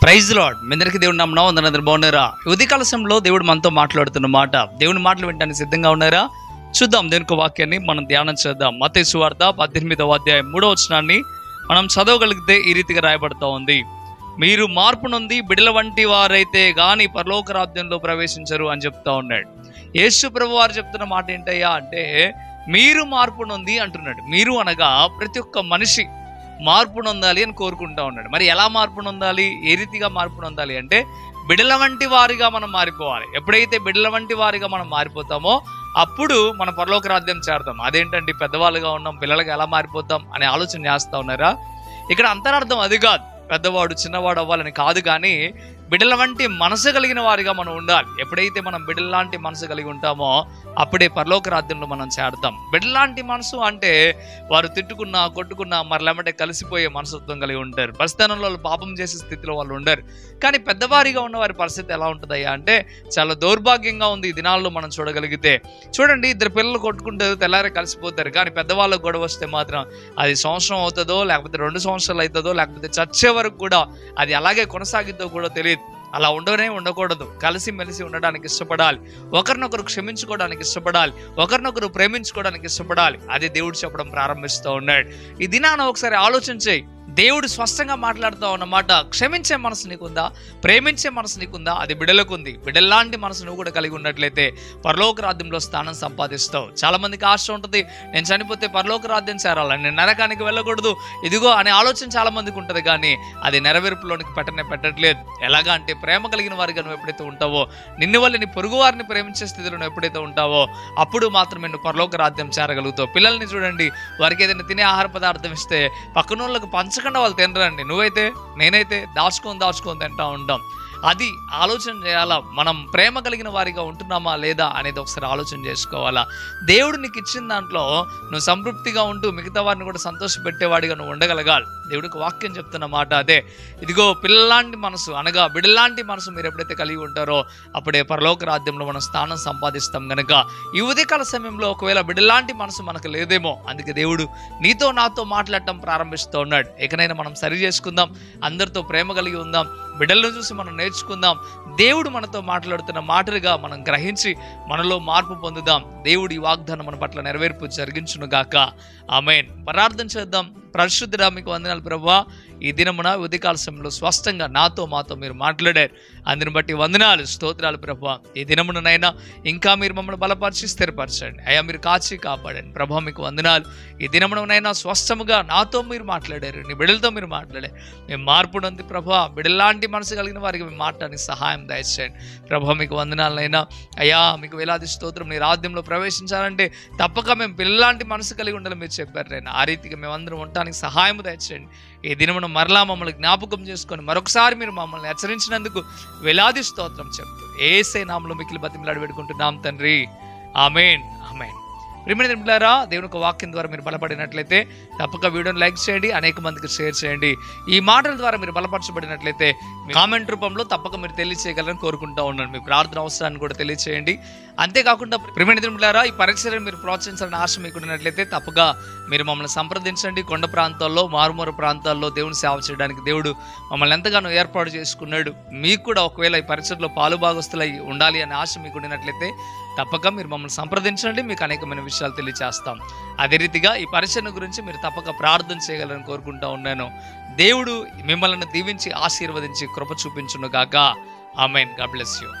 Praise lord. మీ అందరికీ దేవుడు నామమున వందనాలు. బాగున్నారా? ఉదయకాల సమయంలో దేవుడు మనతో మాట్లాడుతున్న మాట, దేవుని మాటలు వినడానికి సిద్ధంగా ఉన్నారా? చూద్దాం. దేవుని వాక్యాన్ని మనం ధ్యానం చేద్దాం. మత్తయి సువార్త 18వ అధ్యాయం 3వ వచనాన్ని మనం చదవగలిగితే ఈ రీతిగా రాయబడుతూ ఉంది. మీరు మార్పు నొంది బిడల వంటి వారైతే గాని పరలోక రాజ్యంలో ప్రవేశించరు అని చెప్తా ఉన్నాడు. యేసు ప్రభు వారు చెప్తున్న మాట ఏంటయ్యా అంటే, మీరు మార్పు నొంది అంటున్నాడు. మీరు అనగా ప్రతి ఒక్క మనిషి మార్పు నొందాలి అని కోరుకుంటా ఉన్నాడు. మరి ఎలా మార్పు నొందాలి, ఏ రీతిగా మార్పు నొందాలి అంటే, బిడల వంటి వారిగా మనం మారిపోవాలి. ఎప్పుడైతే బిడల వంటి వారిగా మనం మారిపోతామో అప్పుడు మన పరలోక రాజ్యం చేరతాం. అదేంటండి, పెద్దవాళ్ళుగా ఉన్నాం, పిల్లలుగా ఎలా మారిపోతాం అనే ఆలోచన చేస్తా ఉన్నారా? ఇక్కడ అంతరార్థం అది కాదు, పెద్దవాడు చిన్నవాడు అవ్వాలని కాదు. కానీ బిడ్డల వంటి మనసు కలిగిన వారిగా మనం ఉండాలి. ఎప్పుడైతే మనం బిడ్డల లాంటి మనసు కలిగి ఉంటామో అప్పుడే పరలోక రాజ్యంలో మనం చేరతాం. బిడ్డల లాంటి మనసు అంటే వారు తిట్టుకున్నా కొట్టుకున్నా మరలెమ్మటే కలిసిపోయే మనస్తత్వం కలిగి ఉంటారు. పరిస్థానంలో పాపం చేసే స్థితిలో వాళ్ళు ఉండరు. కానీ పెద్దవారిగా ఉన్న వారి పరిస్థితి ఎలా ఉంటుందయ్యా అంటే చాలా దౌర్భాగ్యంగా ఉంది. ఈ దినాల్లో మనం చూడగలిగితే చూడండి, ఇద్దరు పిల్లలు కొట్టుకుంటారు, తెల్లారే కలిసిపోతారు. కానీ పెద్దవాళ్ళకు గొడవ వస్తే మాత్రం అది సంవత్సరం అవుతుందో, లేకపోతే 2 సంవత్సరాలు అవుతుందో, లేకపోతే చచ్చే వరకు కూడా అది అలాగే కొనసాగిద్దో కూడా తెలియదు. అలా ఉండకూడదు. కలిసిమెలిసి ఉండడానికి ఇష్టపడాలి, ఒకరినొకరు క్షమించుకోవడానికి ఇష్టపడాలి, ఒకరినొకరు ప్రేమించుకోవడానికి ఇష్టపడాలి. అది దేవుడు చెప్పడం ప్రారంభిస్తూ ఉన్నాడు. ఈ దినాన ఒకసారి ఆలోచన చేయి. దేవుడు స్పష్టంగా మాట్లాడుతూ ఉన్నమాట, క్షమించే మనసు నీకుందా, ప్రేమించే మనసు నీకుందా? అది బిడ్డలకు ఉంది. బిడ్డల్లాంటి మనసు నువ్వు కూడా కలిగి ఉన్నట్లయితే పరలోక రాజ్యంలో స్థానం సంపాదిస్తావు. చాలా మందికి ఆశ ఉంటుంది, నేను చనిపోతే పరలోక రాజ్యం చేరాలని, నేను నరకానికి వెళ్ళకూడదు ఇదిగో అనే ఆలోచన చాలా మందికి ఉంటుంది. కానీ అది నెరవేర్పులోనికి పెట్టట్లేదు. ఎలాగా అంటే, ప్రేమ కలిగిన వారిగా నువ్వు ఎప్పుడైతే ఉంటావో, నిన్ను వల్ల నీ పొరుగు వారిని ప్రేమించే స్థితిలో నువ్వు ఎప్పుడైతే ఉంటావో అప్పుడు మాత్రమే నువ్వు పరలోక రాజ్యం చేరగలుగుతావు. పిల్లల్ని చూడండి, వారికి ఏదైనా తినే ఆహార పదార్థం ఇస్తే పక్కన వాళ్ళకి పంచకుండా వాళ్ళు తినరండి. నువ్వైతే నేనైతే దాచుకొని తింటా ఉంటాం. అది ఆలోచన చేయాలా. మనం ప్రేమ కలిగిన వారిగా ఉంటున్నామా లేదా అనేది ఒకసారి ఆలోచన చేసుకోవాలా. దేవుడు నీకు ఇచ్చిన దాంట్లో నువ్వు సంతృప్తిగా ఉంటూ మిగతా వారిని కూడా సంతోషపెట్టేవాడిగా నువ్వు ఉండగలగాలి. దేవుడికి వాక్యం చెప్తున్న మాట అదే. ఇదిగో పిల్లలాంటి మనసు అనగా బిడ్డలాంటి మనసు మీరు ఎప్పుడైతే కలిగి ఉంటారో అప్పుడే పరలోక రాజ్యంలో మనం స్థానం సంపాదిస్తాం. గనక ఈ ఉదయకాల సమయంలో ఒకవేళ బిడ్డలాంటి మనసు మనకు లేదేమో, అందుకే దేవుడు నీతో నాతో మాట్లాడటం ప్రారంభిస్తూ ఉన్నాడు. ఎక్కడైనా మనం సరి చేసుకుందాం, అందరితో ప్రేమ కలిగి ఉందాం, బిడ్డలను చూసి మనం నేర్చుకుందాం. దేవుడు మనతో మాట్లాడుతున్న మాటలుగా మనం గ్రహించి మనలో మార్పు పొందుదాం. దేవుడి వాగ్దానం మన పట్ల నెరవేర్పు జరిగించును గాక. ఆమేన్. ప్రార్థన చేద్దాం. పరిశుద్ధుడా, మీకు వందనాలు ప్రభువా. ఈ దినమున ఉదయకాల సమయంలో స్పష్టంగా నాతో మాతో మీరు మాట్లాడారు. అందుని బట్టి వందనాలు, స్తోత్రాలు ప్రభువా. ఈ దినమునైనా ఇంకా మీరు మమ్మల్ని బలపరిచి స్థిరపరచండి అయ్యా. మీరు కాచి కాపాడండి ప్రభువా. మీకు వందనాలు. ఈ దినమునైనా స్పష్టముగా నాతో మీరు మాట్లాడారు, నీ బిడ్డలతో మీరు మాట్లాడారు. మేము మార్పు నొంది ప్రభువా, బిడ్డలాంటి మనసు కలిగిన వారికి మేము మాట్లాడడానికి సహాయం దయచేయండి ప్రభువా. మీకు వందనాలైనా అయ్యా. మీకు వేలాది స్తోత్రం. నీ రాజ్యంలో ప్రవేశించాలంటే తప్పక మేము పిల్లలాంటి మనసు కలిగి ఉండాలని మీరు చెప్పారు నాయనా. ఆ రీతిగా మేమందరం ఉండటానికి సహాయం దయచేయండి. ఈ దినమును మరలా మమ్మల్ని జ్ఞాపకం చేసుకొని మరొకసారి మీరు మమ్మల్ని హెచ్చరించినందుకు వేలాది స్తోత్రం చెప్తూ యేసయ్య నామములో మిక్కిలి బతిమలాడి వేడుకుంటున్నాం తండ్రి. ఆమేన్, ఆమేన్. ప్రియమైన మిత్రులారా, దేవుని యొక్క వాక్యం ద్వారా మీరు బలపడినట్లయితే తప్పక వీడియోని లైక్ చేయండి, అనేక మందికి షేర్ చేయండి. ఈ మాటల ద్వారా మీరు బలపరచబడినట్లయితే కామెంట్ రూపంలో తప్పక మీరు తెలియచేయగలని కోరుకుంటూ ఉన్నాను. మీ ప్రార్థన అవసరాన్ని కూడా తెలియచేయండి. అంతేకాకుండా ప్రియమైన మిత్రులారా, ఈ పరీక్షలను మీరు ప్రోత్సహించాలని ఆశ మీకు ఉన్నట్లయితే తప్పక మీరు మమ్మల్ని సంప్రదించండి. కొండ ప్రాంతాల్లో, మారుమూల ప్రాంతాల్లో దేవుని సేవ చేయడానికి దేవుడు మమ్మల్ని ఎంతగానో ఏర్పాటు చేసుకున్నాడు. మీకు కూడా ఒకవేళ ఈ పరీక్షల్లో పాలుభాగస్తులై ఉండాలి అనే ఆశ మీకు ఉన్నట్లయితే తప్పక మీరు మమ్మల్ని సంప్రదించండి. మీకు అనేకమైన విషయాలు తెలియచేస్తాం. అదే రీతిగా ఈ పరీక్షను గురించి మీరు తప్పక ప్రార్థన చేయగలని కోరుకుంటూ ఉన్నాను. దేవుడు మిమ్మల్ని దీవించి ఆశీర్వదించి కృప చూపించును గాక. ఆమేన్. God bless you.